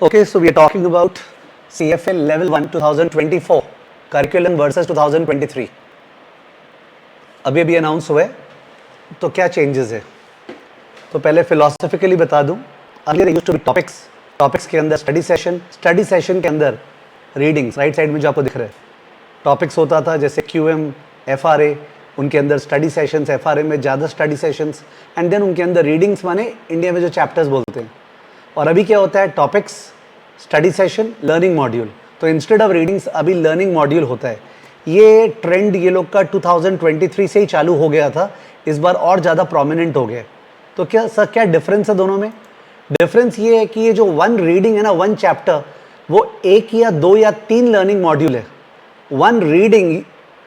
Okay, so we are talking about CFA Level 1 2024 curriculum versus 2023. अभी announce हुआ है, तो क्या चेंजेस है? तो पहले फिलोसफिकली बता दूं, earlier used to be topics के अंदर स्टडी सेशन के अंदर रीडिंग्स, राइट साइड में जो आपको दिख रहा है टॉपिक्स होता था, जैसे QM, FRA, उनके अंदर स्टडी सेशंस, FRA में ज़्यादा स्टडी सेशंस, एंड देन उनके अंदर रीडिंग्स माने इंडिया में जो चैप्टर्स बोलते हैं। और अभी क्या होता है, topics, study session, learning module. तो इंस्टेड ऑफ रीडिंग्स अभी लर्निंग मॉड्यूल होता है। ये ट्रेंड ये लोग का 2023 से ही चालू हो गया था, इस बार और ज़्यादा प्रोमिनेंट हो गया। तो क्या डिफरेंस है दोनों में? डिफरेंस ये है कि ये जो वन रीडिंग है ना, वन चैप्टर, वो 1 या 2 या 3 लर्निंग मॉड्यूल है। One reading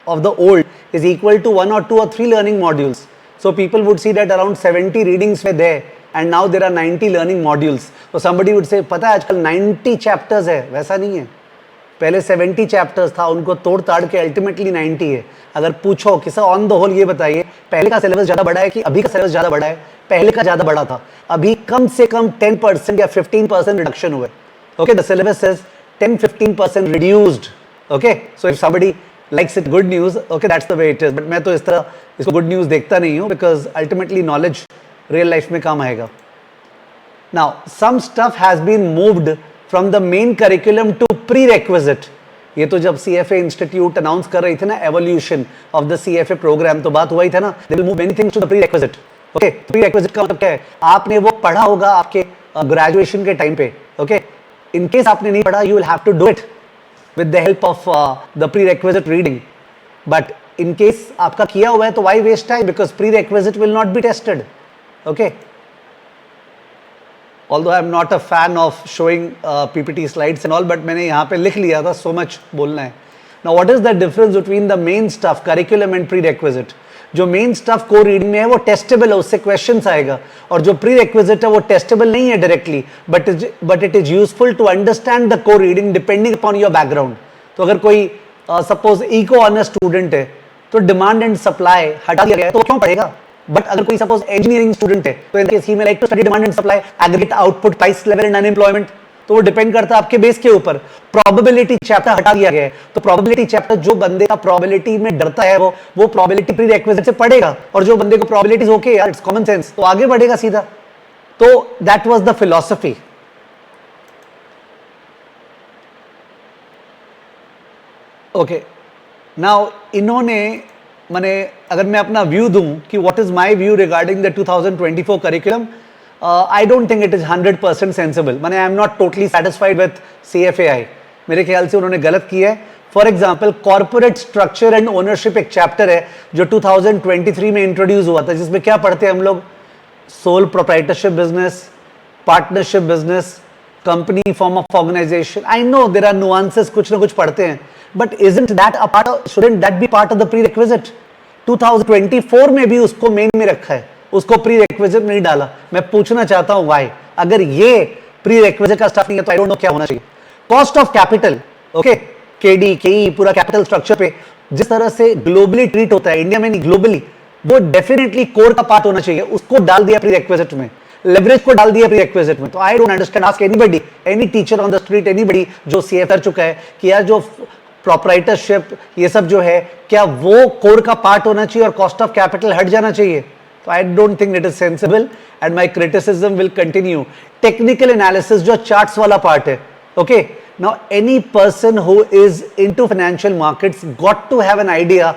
of the old is equal to 1 or 2 or 3 learning modules. So people would see that around 70 readings were there and now there are 90 learning modules. So somebody would say, पता है आजकल 90 chapters है। वैसा नहीं है, पहले 70 chapters था, उनको तोड़ ताड़ के अल्टीमेटली 90 है। अगर पूछो कि सर ऑन द होल ये बताइए, पहले का सिलेबस ज़्यादा बड़ा है कि अभी का सिलेबस ज़्यादा बड़ा है? पहले का ज़्यादा बड़ा था, अभी कम से कम 10% या 15% रिडक्शन हुआ है। Okay, the syllabus is 10-15% reduced. Okay, so if somebody likes it, good news, okay, that's the way it is. But मैं तो इस तरह इसको good news देखता नहीं हूँ, because ultimately knowledge real life में काम आएगा। Now some stuff has been moved from the main curriculum to prerequisite. ये तो जब CFA Institute announce कर रही थी ना evolution of the CFA program, तो बात हुआ ही था ना, they will move many things to the prerequisite. Okay, prerequisite का मतलब क्या है? आपने वो पढ़ा होगा आपके graduation के टाइम पे, okay? In case आपने नहीं पढ़ा, you will have to do it with the help of the prerequisite reading. But in case आपका किया हुआ है तो why waste time? Because prerequisite will not be tested. Okay. Although I am not a fan of showing PPT slides and all, but मैंने यहाँ पे लिख लिया था, so much बोलना है. Now what is the difference between the main stuff, curriculum and prerequisite? जो main stuff को रीडिंग में है वो टेस्टेबल है, उससे क्वेश्चंस आएगा, और जो प्री रिक्विजिट है वो टेस्टेबल नहीं है directly, but it is useful to understand the को reading depending upon your background. तो अगर कोई सपोज इको ऑनर्स स्टूडेंट है तो डिमांड एंड सप्लाई हटा दिया गया है, तो क्यों पढ़ेगा? बट अगर कोई सपोज इंजीनियरिंग स्टूडेंट है तो इन केस ही में like to study demand and supply, aggregate output, price level and unemployment, तो वो डिपेंड करता है आपके बेस के ऊपर। प्रोबेबिलिटी चैप्टर हटा दिया गया है, तो प्रोबेबिलिटी चैप्टर जो बंदे का प्रोबेबिलिटी में डरता है वो प्रोबेबिलिटी प्री रिक्विजिट से पढ़ेगा, और जो बंदे को प्रोबेबिलिटीज ओके यार, इट्स कॉमन सेंस, तो आगे बढ़ेगा सीधा। तो that was the philosophy. Okay, now इन्होंने माने अगर मैं अपना व्यू दूं कि what is my view regarding the 2024 curriculum, I don't think it is 100% sensible. माने I am not totally satisfied with CFAI. मेरे ख्याल से उन्होंने गलत किया है। For example corporate structure and ownership एक चैप्टर है जो 2023 में इंट्रोड्यूस हुआ था, जिसमें क्या पढ़ते हैं हम लोग? Sole proprietorship business, partnership business, company form of organisation. I know there are nuances, कुछ ना कुछ पढ़ते हैं, but isn't that a part, shouldn't that be part of the prerequisite? 2024 में भी उसको मेन में रखा है, उसको प्री रिक्विजिट नहीं डाला। मैं पूछना चाहता हूं व्हाई? अगर ये प्री रिक्विजिट का स्टफ नहीं है तो आई डोंट नो क्या होना चाहिए। Cost of capital, okay, KD, केई, पूरा कैपिटल स्ट्रक्चर पे जिस तरह से ग्लोबली ट्रीट होता है, इंडिया में नहीं ग्लोबली, वो डेफिनेटली कोर का पार्ट होना चाहिए, उसको डाल दिया प्री रिक्विजिट में। लेवरेज को डाल दिया प्री रिक्विजिट में। तो I don't understand, ask anybody, any teacher on the street, anybody जो सीए कर चुका है, कि यार जो प्रोप्राइटरशिप ये सब जो है, क्या वो कोर का पार्ट होना चाहिए और कॉस्ट ऑफ कैपिटल हट जाना चाहिए? So I don't think it is sensible, and my criticism will continue. Technical analysis जो charts वाला part है, okay? Now any person who is into financial markets got to have an idea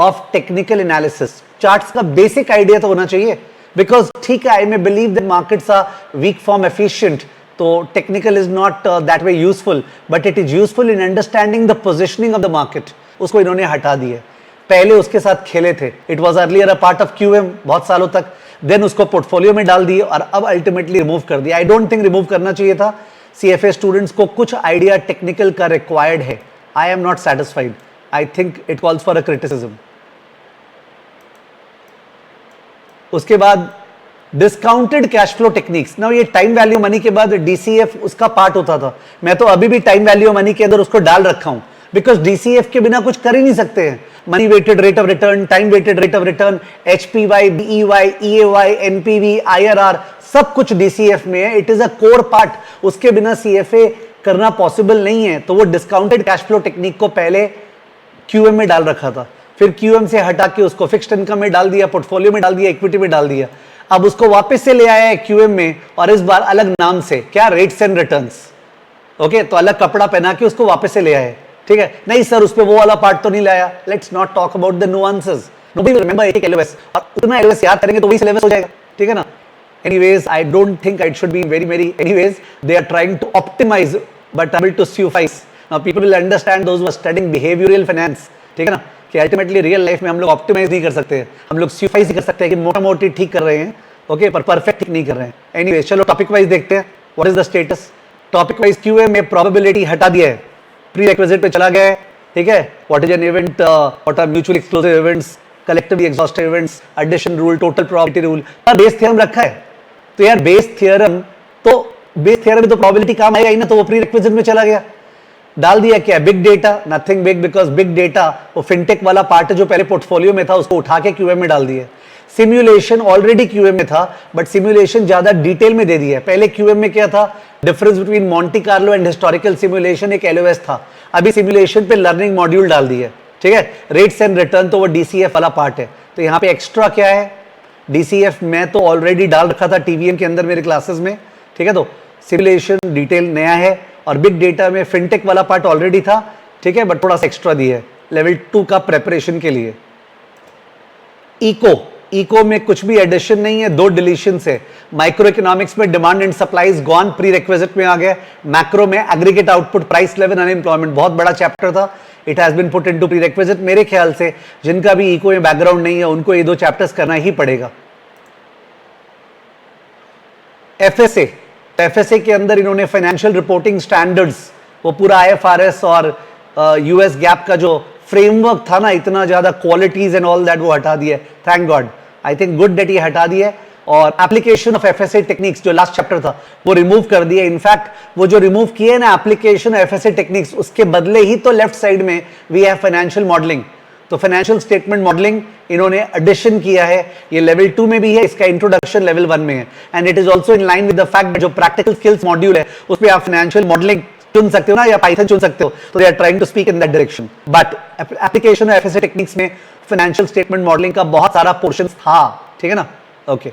of technical analysis. Charts का basic idea तो होना चाहिए, because ठीक है, I may believe that markets are weak form efficient, तो technical is not that way useful, but it is useful in understanding the positioning of the market. उसको इन्होंने हटा दिया। पहले उसके साथ खेले थे, it was earlier a part of QM बहुत सालों तक, देन उसको पोर्टफोलियो में डाल दिए और अब अल्टीमेटली रिमूव कर दिया। आई डोंट थिंक रिमूव करना चाहिए था। CFA स्टूडेंट्स को कुछ आइडिया टेक्निकल का रिक्वायर्ड है। I am not satisfied, I think it calls for a criticism. उसके बाद डिस्काउंटेड कैश फ्लो टेक्निक्स। ना ये टाइम वैल्यू मनी के बाद DCF उसका पार्ट होता था, मैं तो अभी भी टाइम वैल्यू मनी के अंदर उसको डाल रखा हूं, बिकॉज DCF के बिना कुछ कर ही नहीं सकते हैं। Money weighted rate of return, time weighted rate of return, HPY, BEY, EAY, NPV, IRR, सब कुछ डीसीएफ में है, it is a core part, उसके बिना सीएफए करना पॉसिबल नहीं है। तो वो डिस्काउंटेड कैश फ्लो टेक्निक को पहले क्यूएम में डाल रखा था, फिर क्यूएम से हटा के उसको फिक्स्ड इनकम में डाल दिया, पोर्टफोलियो में डाल दिया, इक्विटी में डाल दिया। अब उसको वापस से ले आया है क्यूएम में, और इस बार अलग नाम से, क्या, रेट्स एंड रिटर्न्स। ओके, तो अलग कपड़ा पहना के उसको वापस से ले आए। ठीक है, नहीं सर उस पे वो वाला पार्ट तो नहीं लाया। Let's not talk about the nuances, nobody will remember एक एलओएस, और उतना एलओएस याद करेंगे तो वही सिलेबस हो जाएगा। ठीक है ना। Anyways, I don't think it should be very anyways, they are trying to optimise but able to suffice. Now people will understand those who are studying behavioral finance. ठीक है ना, कि अल्टीमेटली रियल लाइफ में हम लोग optimise नहीं कर सकते, हम लोग suffice ही कर सकते हैं कि मोटा मोटी ठीक कर रहे हैं, ओके, पर परफेक्ट ठीक नहीं कर रहे हैं। एनीवे, चलो टॉपिक वाइज देखते हैं, what is the status. Topic wise QA में प्रोबेबिलिटी हटा दिया है, प्री रिक्विजिट पे चला गया है। ठीक है, what is an event, what are mutually exclusive events, collectively exhaustive events, addition rule, total probability rule, Bayes theorem रखा है। तो यार बेस थ्योरम में तो प्रोबेबिलिटी काम आएगा ही ना, तो वो प्री रिक्विजिट में चला गया। डाल दिया क्या, big data, nothing big, because big data वो फिनटेक वाला पार्ट जो पहले पोर्टफोलियो में था उसको उठा के क्यूएम में डाल दिया। सिमुलेशन ऑलरेडी क्यूएम में था, बट सिमुलेशन ज्यादा डिटेल में दे दिया है। पहले क्यूएम में क्या था, difference between Monty Carlo and historical simulation एक एलओएस था, अभी सिमुलेशन पे लर्निंग मॉड्यूल डाल दिया। ठीक है, रेट्स एंड रिटर्न तो वो डीसीएफ वाला पार्ट है। तो यहाँ पे एक्स्ट्रा क्या है, डीसीएफ मैं तो ऑलरेडी डाल रखा था टीवीएम के अंदर मेरे क्लासेस में। ठीक है, तो सिमुलेशन डिटेल नया है, और बिग डेटा में फिनटेक वाला पार्ट ऑलरेडी था। ठीक है, बट थोड़ा सा एक्स्ट्रा दिया है लेवल 2 का प्रेपरेशन के लिए। इको में कुछ भी एडिशन नहीं है, 2 डिलीशन है। माइक्रो इकोनॉमिक्स में demand and supply's gone, prerequisite में आ गया। मैक्रो में aggregate output, price level, unemployment, बहुत बड़ा चैप्टर था, it has been put into prerequisite. मेरे ख्याल से जिनका भी इको में बैकग्राउंड नहीं है उनको ये 2 चैप्टर्स करना ही पड़ेगा। एफएसए के अंदर इन्होंने फाइनेंशियल रिपोर्टिंग स्टैंडर्ड्स, वो पूरा आईएफआरएस और यूएस गैप का जो फ्रेमवर्क था ना, इतना ज्यादा क्वालिटीज एंड ऑल दैट, वो हटा दिया। Thank God, I think good that ये हटा दिया। और एप्लीकेशन ऑफ एफएसए टेक्निक्स जो लास्ट चैप्टर था वो रिमूव कर दिया। इनफैक्ट वो जो रिमूव किए ना एप्लीकेशन ऑफ एफएसए टेक्निक्स, उसके बदले ही तो लेफ्ट साइड में वी हैव फाइनेंशियल मॉडलिंग। तो फाइनेंशियल स्टेटमेंट मॉडलिंग इन्होंने एडिशन किया है, ये लेवल 2 में भी है, इसका इंट्रोडक्शन लेवल 1 में है। And it is also in line with the fact जो प्रैक्टिकल स्किल्स मॉड्यूल है उसमें आप फाइनेंशियल मॉडलिंग चुन सकते हो ना, या पाइथन चुन सकते हो। तो they are trying to speak in that direction, but application of FSA techniques में फाइनेंशियल स्टेटमेंट मॉडलिंग का बहुत सारा पोर्शन था। ठीक है ना, ओके।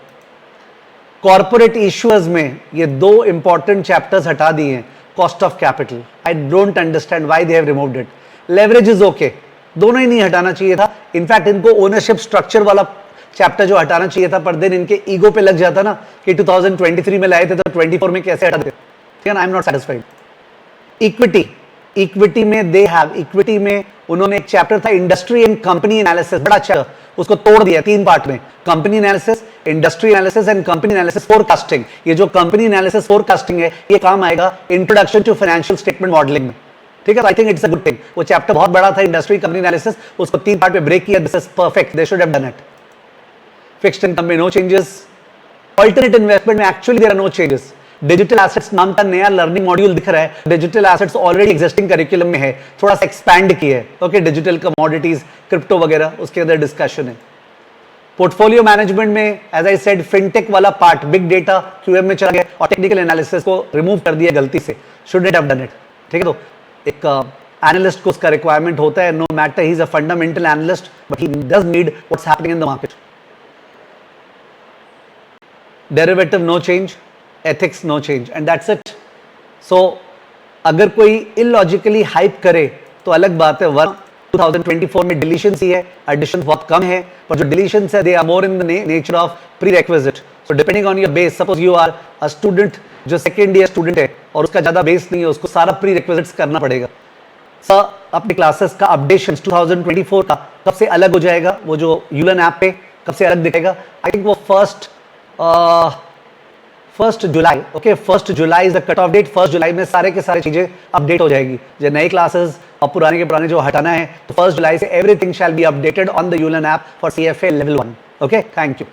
कॉर्पोरेट इश्यूअर्स में ये 2 इंपॉर्टेंट चैप्टर्स हटा दिए हैं। Cost of capital, I don't understand why they have removed it. Leverage is okay, दोनों ही नहीं हटाना चाहिए था। इनफैक्ट इनको ओनरशिप स्ट्रक्चर वाला चैप्टर जो हटाना चाहिए था, पर दिन इनके ईगो पे लग जाता ना कि 2023 में लाए थे तो 24 में कैसे हटा देते। ठीक है ना, I am not satisfied. Equity में दे हैव, इक्विटी में उन्होंने एक चैप्टर था इंडस्ट्री एंड कंपनी एनालिसिस, बड़ा अच्छा, उसको तोड़ दिया 3 पार्ट में, company analysis, industry analysis and company analysis forecasting. ये जो कंपनी एनालिसिस फोरकास्टिंग है ये काम आएगा introduction to financial statement modelling में। ठीक है, I think it's a good thing. वो चैप्टर बहुत बड़ा था, इंडस्ट्री कंपनी एनालिसिस, उसको 3 पार्ट में ब्रेक किया। This is perfect, they should have done it. Fixed income में नो चेंजेस, अल्टरनेट इन्वेस्टमेंट में actually there are no changes. Digital assets नाम का नया लर्निंग मॉड्यूल दिख रहा है, digital assets already existing curriculum में है, थोड़ा सा एक्सपैंड किया है। ओके, डिजिटल कमोडिटीज, क्रिप्टो वगैरह, उसके अंदर डिस्कशन है। पोर्टफोलियो मैनेजमेंट में एज आई सेड फिनटेक वाला पार्ट, बिग डेटा क्यूएम में चला गया और टेक्निकल एनालिसिस को रिमूव कर दिया गलती से, should not have done it. ठीक है, तो एक एनालिस्ट को उसका रिक्वायरमेंट होता है, no matter he is a fundamental analyst, but he does need what's happening in the market. Derivative no change, ethics no change, and that's it. So अगर कोई इलॉजिकली हाइप करे तो अलग बात है, 2024 में डिलीशंस ही है, एडिशन बहुत कम है, पर जो डिलीशंस है they are more in the nature of prerequisite. So depending on your base, suppose you are a student जो सेकेंड ईयर स्टूडेंट है और उसका ज्यादा बेस नहीं है, उसको सारा प्री रिक्विजिट्स करना पड़ेगा। सर अपनी क्लासेस का अपडेशन 2024 का कब से अलग हो जाएगा, वो जो यूलन ऐप पे कब से अलग दिखेगा, आई थिंक वो 1 जुलाई, okay 1 July is the cut off date. 1 जुलाई में सारे के सारे चीजें अपडेट हो जाएगी, जो नई क्लासेस और पुराने के पुराने जो हटाना है, तो 1 जुलाई से everything shall be updated on the Ulearn app for CFA level 1। Okay, thank you.